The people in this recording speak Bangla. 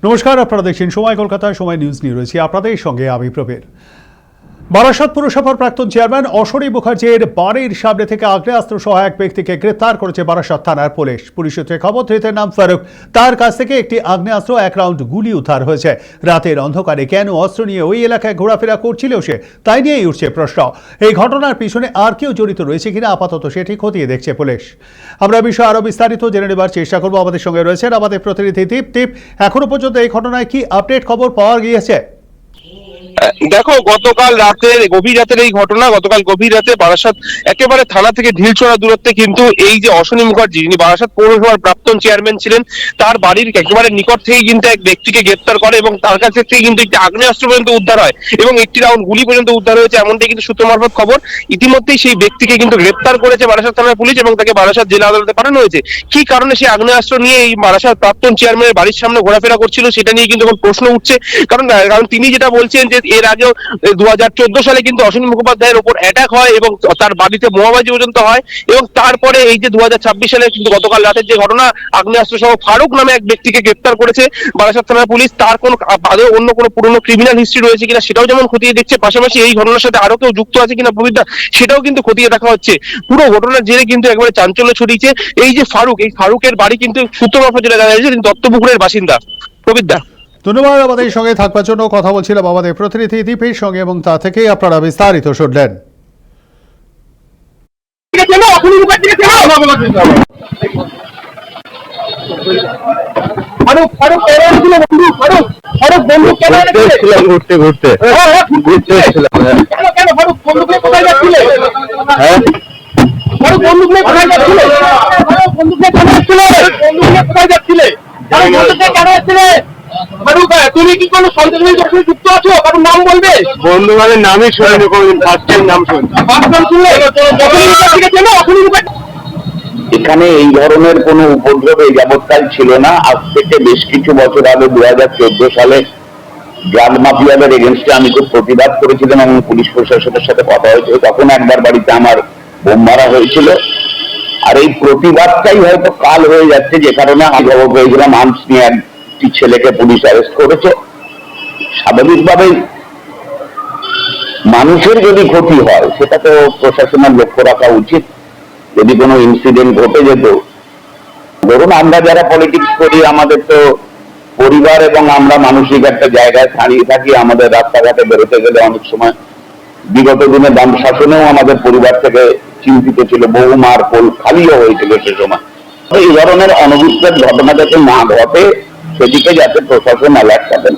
নমস্কার, আপনারা দেখছেন সময় কলকাতা। সময় নিউজ নিয়ে রয়েছে আপনাদের সঙ্গে আমি প্রবীর। বারাসাত পুরসভার প্রাক্তন চেয়ারম্যান অশরী মুখার্জির বাড়ির সামনে থেকে আগ্নেয়াস্ত্র সহ এক ব্যক্তিকে গ্রেপ্তার করেছে বারাসাত থানার পুলিশ। পুলিশ সূত্রে খবর, ধৃতের নাম ফারুক। তার কাছ থেকে একটি আগ্নেয়াস্ত্র, এক রাউন্ড গুলি উদ্ধার হয়েছে। রাতের অন্ধকারে কেন অস্ত্র নিয়ে ওই এলাকায় ঘোরাফেরা করছিল সে, তাই নিয়েই উঠছে প্রশ্ন। এই ঘটনার পিছনে আর কেউ জড়িত রয়েছে কিনা আপাতত সেটি খতিয়ে দেখছে পুলিশ। আমরা বিষয়ে আরো বিস্তারিত জেনে নেবার চেষ্টা করবো। আমাদের সঙ্গে রয়েছেন আমাদের প্রতিনিধি দীপ। এখনো পর্যন্ত এই ঘটনায় কি আপডেট খবর পাওয়া গিয়েছে? দেখো, গতকাল গভীর রাতের এই ঘটনা। গতকাল গভীর রাতে বারাসাত একেবারে থানা থেকে ঢিলছোড়া দূরত্বে কিন্তু এই যে অশরী মুখার্জি, যিনি বারাসাত পৌরসভার প্রাক্তন চেয়ারম্যান ছিলেন, তার বাড়ির একেবারে নিকট থেকে কিন্তু এক ব্যক্তিকে গ্রেপ্তার করে এবং তার কাছ থেকে কিন্তু একটি আগ্নেয়াস্ত্র পর্যন্ত উদ্ধার হয় এবং একটি রাউন্ড গুলি পর্যন্ত উদ্ধার হয়েছে, এমনটাই কিন্তু সূত্র মারফত খবর। ইতিমধ্যেই সেই ব্যক্তিকে কিন্তু গ্রেপ্তার করেছে বারাসাত থানার পুলিশ এবং তাকে বারাসাত জেলা আদালতে পাঠানো হয়েছে। কি কারণে সেই আগ্নেয়াস্ত্র নিয়ে এই বারাসাত প্রাক্তন চেয়ারম্যানের বাড়ির সামনে ঘোরাফেরা করছিল সেটা নিয়ে কিন্তু এখন প্রশ্ন উঠছে। কারণ তিনি যেটা বলছেন যে এর আগেও 2014 সালে কিন্তু অশরী মুখোপাধ্যায়ের উপর অ্যাটাক হয় এবং তার বাড়িতে বোমাবাজি পর্যন্ত হয় এবং তারপরে এই যে 2026 সালে কিন্তু গতকাল রাতের যে ঘটনা, আগ্নেয়াস্ত্র সহ ফারুক নামে এক ব্যক্তিকে গ্রেপ্তার করেছে বারাসাত থানার পুলিশ। তার কোনো অন্য কোনো পুরনো ক্রিমিনাল হিস্ট্রি রয়েছে কিনা সেটাও যেমন খতিয়ে দেখছে, পাশাপাশি এই ঘটনার সাথে আরো কেউ যুক্ত আছে কিনা প্রবীরদা, সেটাও কিন্তু খতিয়ে দেখা হচ্ছে। পুরো ঘটনার জেরে কিন্তু একবারে চাঞ্চল্য ছড়িয়েছে। এই যে ফারুক, এই ফারুকের বাড়ি কিন্তু সূত্র মারফত যেটা জানা যাচ্ছে তিনি দত্তপুকুরের বাসিন্দা। প্রবীরদা, ধন্যবাদ। আমাদের সঙ্গে থাকবার জন্য কথা বলছিলাম আমাদের প্রতিনিধি দীপের সঙ্গে এবং তা থেকেই আপনারা বিস্তারিত শুনলেন। ঘুরতে ঘুরতে তুমি কি কোনো সন্ত্রাসী যুক্ত আছো? কারণ নাম বলবে। বন্ধু মানে নামই শুনিনি, কোনদিন ফার্স্ট টাইম নাম শুনছি। এখানে এই ধরনের কোন উপদ্রব এই যাবৎকাল ছিল না। আজ থেকে বেশ কিছু বছর আগে 2014 সালে ড্রাগ মাফিয়াদের এগেনস্টে আমি খুব প্রতিবাদ করেছিলাম এবং পুলিশ প্রশাসনের সাথে কথা হয়েছিল। তখন একবার বাড়িতে আমার বোম মারা হয়েছিল। আর এই প্রতিবাদটাই হয়তো কাল হয়ে যাচ্ছে, যে কারণে আমি খবর পেয়েছিলাম আর্মস নিয়ে একটি ছেলেকে পুলিশ অ্যারেস্ট করেছে। স্বাভাবিকভাবেই মানুষের যদি ক্ষতি হয় সেটা তো প্রশাসনের লক্ষ্য রাখা উচিত। যদি কোনো ইনসিডেন্ট ঘটে যেত, ধরুন আমরা যারা পলিটিক্স করি আমাদের তো পরিবার এবং আমরা মানসিক একটা জায়গায় দাঁড়িয়ে থাকি। আমাদের রাস্তাঘাটে বেরোতে গেলে অনেক সময় বিগত দিনে বাম শাসনেও আমাদের পরিবার থেকে চিন্তিত ছিল, বহু মার কোল খালিও হয়েছিল সে সময়। এই ধরনের অনভিপ্রেত ঘটনা যাতে না ঘটে সেদিকে যাতে প্রশাসন অ্যালার্ট থাকেন।